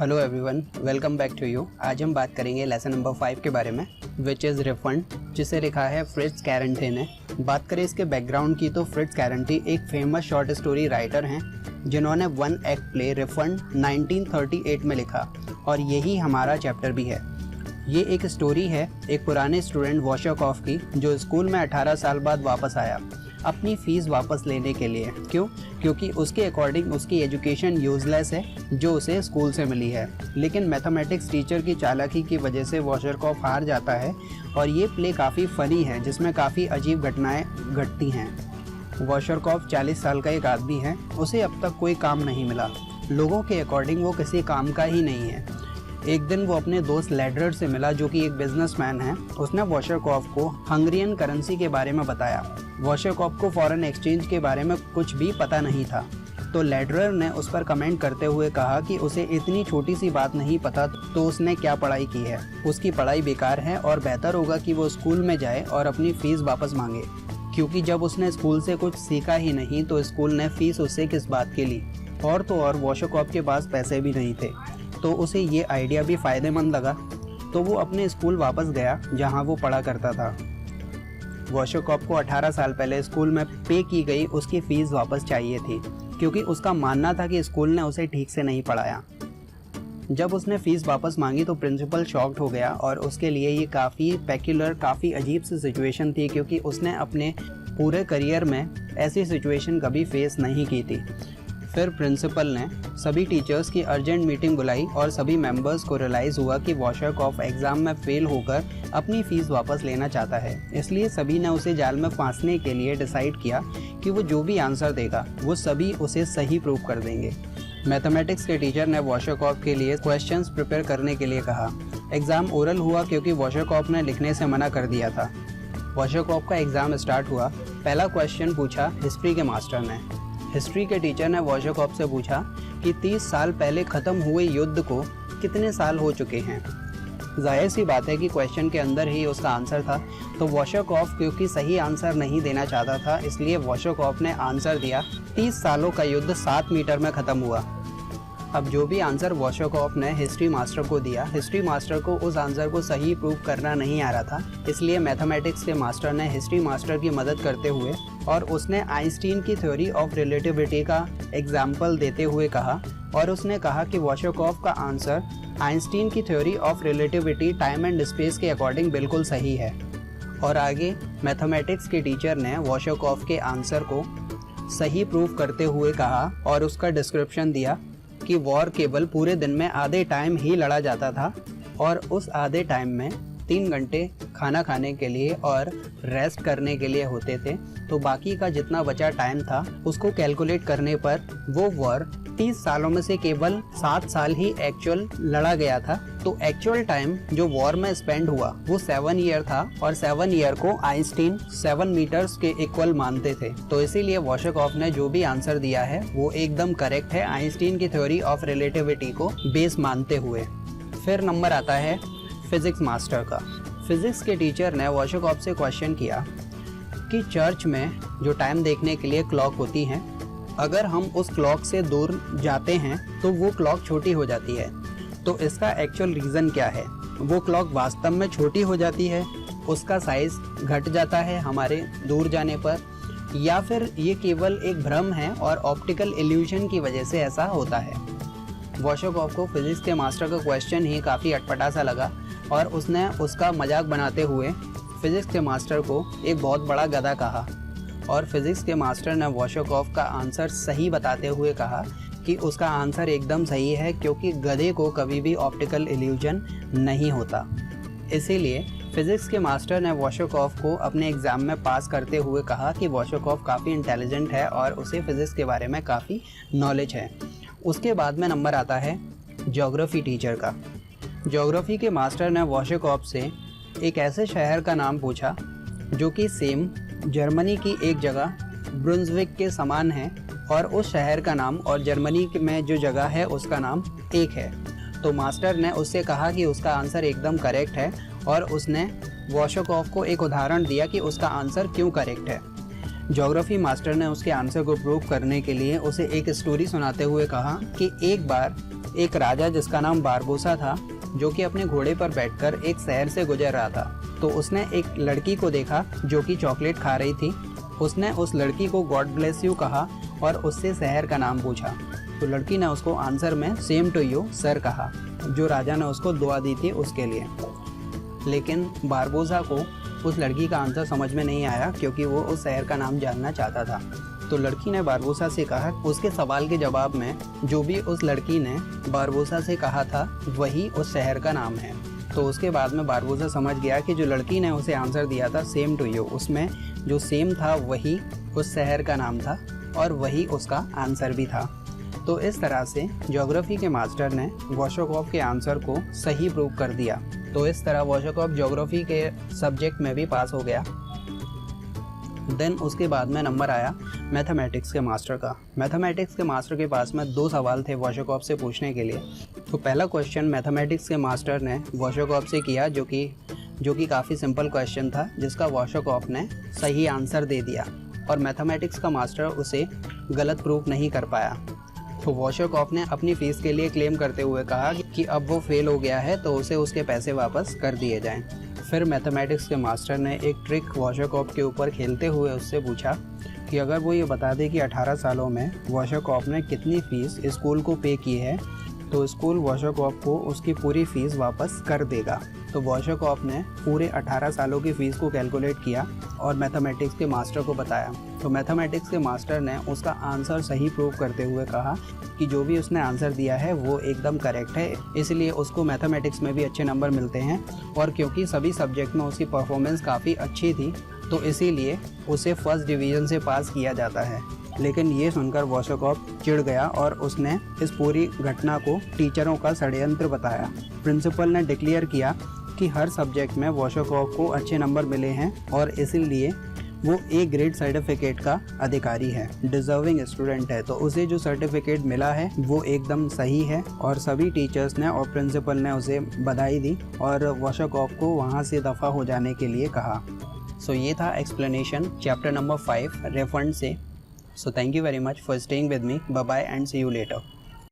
Hello everyone, welcome back to you. आज हम बात करेंगे लेसन नंबर 5 के बारे में, विच इज़ रिफंड, जिसे लिखा है फ्रिट्ज कैरेंटी ने। बात करें इसके बैकग्राउंड की तो फ्रिट्ज कैरेंटी एक फेमस शॉर्ट स्टोरी राइटर हैं जिन्होंने वन एक्ट प्ले रिफंड 1938 में लिखा और यही हमारा चैप्टर भी है। ये एक स्टोरी है एक पुराने स्टूडेंट वॉशरकॉफ की जो स्कूल में 18 साल बाद वापस आया अपनी फ़ीस वापस लेने के लिए। क्यों? क्योंकि उसके अकॉर्डिंग उसकी एजुकेशन यूजलेस है जो उसे स्कूल से मिली है। लेकिन मैथमेटिक्स टीचर की चालाकी की वजह से वॉशरकॉफ हार जाता है और ये प्ले काफ़ी फ़नी है जिसमें काफ़ी अजीब घटनाएं घटती हैं। वॉशरकॉफ 40 साल का एक आदमी है, उसे अब तक कोई काम नहीं मिला। लोगों के अकॉर्डिंग वो किसी काम का ही नहीं है। एक दिन वो अपने दोस्त लेडरर से मिला जो कि एक बिजनेसमैन है। उसने वॉशरकॉफ को हंगरियन करेंसी के बारे में बताया। वॉशरकॉफ को फॉरेन एक्सचेंज के बारे में कुछ भी पता नहीं था, तो लेडरर ने उस पर कमेंट करते हुए कहा कि उसे इतनी छोटी सी बात नहीं पता तो उसने क्या पढ़ाई की है, उसकी पढ़ाई बेकार है और बेहतर होगा कि वो स्कूल में जाए और अपनी फ़ीस वापस मांगे, क्योंकि जब उसने स्कूल से कुछ सीखा ही नहीं तो स्कूल ने फ़ीस उससे किस बात की ली। और तो और वॉशरकॉफ के पास पैसे भी नहीं थे, तो उसे ये आइडिया भी फ़ायदेमंद लगा, तो वो अपने स्कूल वापस गया जहाँ वो पढ़ा करता था। वॉशरकॉफ को 18 साल पहले स्कूल में पे की गई उसकी फ़ीस वापस चाहिए थी, क्योंकि उसका मानना था कि स्कूल ने उसे ठीक से नहीं पढ़ाया। जब उसने फ़ीस वापस मांगी तो प्रिंसिपल शॉक्ड हो गया और उसके लिए ये काफ़ी पेक्युलर, काफ़ी अजीब सी सिचुएशन थी, क्योंकि उसने अपने पूरे करियर में ऐसी सिचुएशन कभी फेस नहीं की थी। फिर प्रिंसिपल ने सभी टीचर्स की अर्जेंट मीटिंग बुलाई और सभी मेंबर्स को रियलाइज़ हुआ कि वॉशरकॉफ एग्ज़ाम में फेल होकर अपनी फ़ीस वापस लेना चाहता है। इसलिए सभी ने उसे जाल में फांसने के लिए डिसाइड किया कि वो जो भी आंसर देगा वो सभी उसे सही प्रूव कर देंगे। मैथमेटिक्स के टीचर ने वॉशरकॉफ के लिए क्वेश्चंस प्रिपेयर करने के लिए कहा। एग्ज़ाम ओरल हुआ क्योंकि वॉशरकॉफ ने लिखने से मना कर दिया था। वॉशरकॉफ का एग्ज़ाम स्टार्ट हुआ। पहला क्वेश्चन पूछा हिस्ट्री के मास्टर ने। हिस्ट्री के टीचर ने वॉशरकॉफ से पूछा कि 30 साल पहले ख़त्म हुए युद्ध को कितने साल हो चुके हैं। जाहिर सी बात है कि क्वेश्चन के अंदर ही उसका आंसर था, तो वॉशरकॉफ क्योंकि सही आंसर नहीं देना चाहता था, इसलिए वॉशरकॉफ ने आंसर दिया 30 सालों का युद्ध 7 मीटर में ख़त्म हुआ। अब जो भी आंसर वॉशरकॉफ ने हिस्ट्री मास्टर को दिया, हिस्ट्री मास्टर को उस आंसर को सही प्रूव करना नहीं आ रहा था, इसलिए मैथमेटिक्स के मास्टर ने हिस्ट्री मास्टर की मदद करते हुए और उसने आइंस्टीन की थ्योरी ऑफ रिलेटिविटी का एग्जाम्पल देते हुए कहा, और उसने कहा कि वॉशरकॉफ का आंसर आइंस्टीन की theory of relativity time and space के अकॉर्डिंग बिल्कुल सही है। और आगे मैथमेटिक्स के टीचर ने वॉशरकॉफ के आंसर को सही प्रूव करते हुए कहा और उसका डिस्क्रिप्शन दिया कि वॉर केवल पूरे दिन में आधे टाइम ही लड़ा जाता था और उस आधे टाइम में 3 घंटे खाना खाने के लिए और रेस्ट करने के लिए होते थे, तो बाकी का जितना बचा टाइम था उसको कैलकुलेट करने पर वो वॉर 30 सालों में से केवल 7 साल ही एक्चुअल लड़ा गया था। तो एक्चुअल टाइम जो वॉर में स्पेंड हुआ वो 7 ईयर था और 7 ईयर को आइंस्टीन 7 मीटर्स के इक्वल मानते थे। तो इसीलिए वॉशरकॉफ ने जो भी आंसर दिया है वो एकदम करेक्ट है, आइंस्टीन की थ्योरी ऑफ रिलेटिविटी को बेस मानते हुए। फिर नंबर आता है फिजिक्स मास्टर का। फिजिक्स के टीचर ने वॉशरकॉफ से क्वेश्चन किया कि चर्च में जो टाइम देखने के लिए क्लॉक होती है, अगर हम उस क्लॉक से दूर जाते हैं तो वो क्लॉक छोटी हो जाती है, तो इसका एक्चुअल रीज़न क्या है? वो क्लॉक वास्तव में छोटी हो जाती है, उसका साइज़ घट जाता है हमारे दूर जाने पर, या फिर ये केवल एक भ्रम है और ऑप्टिकल इल्यूजन की वजह से ऐसा होता है? वॉशरकॉफ को फिजिक्स के मास्टर का क्वेश्चन ही काफ़ी अटपटा सा लगा और उसने उसका मजाक बनाते हुए फिजिक्स के मास्टर को एक बहुत बड़ा गधा कहा, और फिजिक्स के मास्टर ने वॉशरकॉफ का आंसर सही बताते हुए कहा कि उसका आंसर एकदम सही है, क्योंकि गधे को कभी भी ऑप्टिकल इल्यूजन नहीं होता। इसीलिए फिजिक्स के मास्टर ने वॉशरकॉफ को अपने एग्ज़ाम में पास करते हुए कहा कि वॉशरकॉफ काफ़ी इंटेलिजेंट है और उसे फिज़िक्स के बारे में काफ़ी नॉलेज है। उसके बाद में नंबर आता है ज्योग्राफी टीचर का। ज्योग्राफी के मास्टर ने वॉशरकॉफ से एक ऐसे शहर का नाम पूछा जो कि सेम जर्मनी की एक जगह ब्रुंसविक के समान है, और उस शहर का नाम और जर्मनी में जो जगह है उसका नाम एक है। तो मास्टर ने उससे कहा कि उसका आंसर एकदम करेक्ट है, और उसने वॉशरकॉफ को एक उदाहरण दिया कि उसका आंसर क्यों करेक्ट है। ज्योग्राफी मास्टर ने उसके आंसर को प्रूव करने के लिए उसे एक स्टोरी सुनाते हुए कहा कि एक बार एक राजा जिसका नाम बारबोसा था, जो कि अपने घोड़े पर बैठकर एक शहर से गुजर रहा था। तो उसने एक लड़की को देखा जो कि चॉकलेट खा रही थी। उसने उस लड़की को गॉड ब्लेस यू कहा और उससे शहर का नाम पूछा। तो लड़की ने उसको आंसर में सेम टू यू सर कहा, जो राजा ने उसको दुआ दी थी उसके लिए। लेकिन बारबोसा को उस लड़की का आंसर समझ में नहीं आया, क्योंकि वो उस शहर का नाम जानना चाहता था। तो लड़की ने बारबोसा से कहा, उसके सवाल के जवाब में जो भी उस लड़की ने बारबोसा से कहा था वही उस शहर का नाम है। तो उसके बाद में बारबोसा समझ गया कि जो लड़की ने उसे आंसर दिया था सेम टू यू, उसमें जो सेम था वही उस शहर का नाम था और वही उसका आंसर भी था। तो इस तरह से ज्योग्राफी के मास्टर ने वॉशरकॉफ के आंसर को सही प्रूव कर दिया। तो इस तरह वॉशरकॉफ ज्योग्राफी के सब्जेक्ट में भी पास हो गया। देन उसके बाद में नंबर आया मैथमेटिक्स के मास्टर का। मैथमेटिक्स के मास्टर के पास में 2 सवाल थे वॉशरकॉफ से पूछने के लिए। तो पहला क्वेश्चन मैथमेटिक्स के मास्टर ने वॉशरकॉफ से किया, जो कि काफ़ी सिंपल क्वेश्चन था, जिसका वॉशरकॉफ ने सही आंसर दे दिया और मैथमेटिक्स का मास्टर उसे गलत प्रूफ नहीं कर पाया। तो वॉशरकॉफ ने अपनी फ़ीस के लिए क्लेम करते हुए कहा कि अब वो फेल हो गया है तो उसे उसके पैसे वापस कर दिए जाएं। फिर मैथमेटिक्स के मास्टर ने एक ट्रिक वॉशरकॉफ के ऊपर खेलते हुए उससे पूछा कि अगर वो ये बता दे कि 18 सालों में वॉशरकॉफ ने कितनी फ़ीस स्कूल को पे की है, तो स्कूल वॉशरकॉफ को उसकी पूरी फ़ीस वापस कर देगा। तो वॉशरकॉफ ने पूरे 18 सालों की फ़ीस को कैलकुलेट किया और मैथमेटिक्स के मास्टर को बताया। तो मैथमेटिक्स के मास्टर ने उसका आंसर सही प्रूव करते हुए कहा कि जो भी उसने आंसर दिया है वो एकदम करेक्ट है, इसलिए उसको मैथमेटिक्स में भी अच्छे नंबर मिलते हैं। और क्योंकि सभी सब्जेक्ट में उसकी परफॉर्मेंस काफ़ी अच्छी थी, तो इसीलिए उसे फर्स्ट डिवीज़न से पास किया जाता है। लेकिन ये सुनकर वॉशरकॉफ चिढ़ गया और उसने इस पूरी घटना को टीचरों का षड्यंत्र बताया। प्रिंसिपल ने डिक्लेयर किया कि हर सब्जेक्ट में वॉशरकॉफ को अच्छे नंबर मिले हैं और इसीलिए वो ए ग्रेड सर्टिफिकेट का अधिकारी है, डिजर्विंग स्टूडेंट है। तो उसे जो सर्टिफिकेट मिला है वो एकदम सही है और सभी टीचर्स ने और प्रिंसिपल ने उसे बधाई दी और वॉशरकॉफ को वहाँ से दफ़ा हो जाने के लिए कहा। सो ये था एक्सप्लेनेशन चैप्टर नंबर 5 रिफंड से। So thank you very much for staying with me. Bye bye and see you later.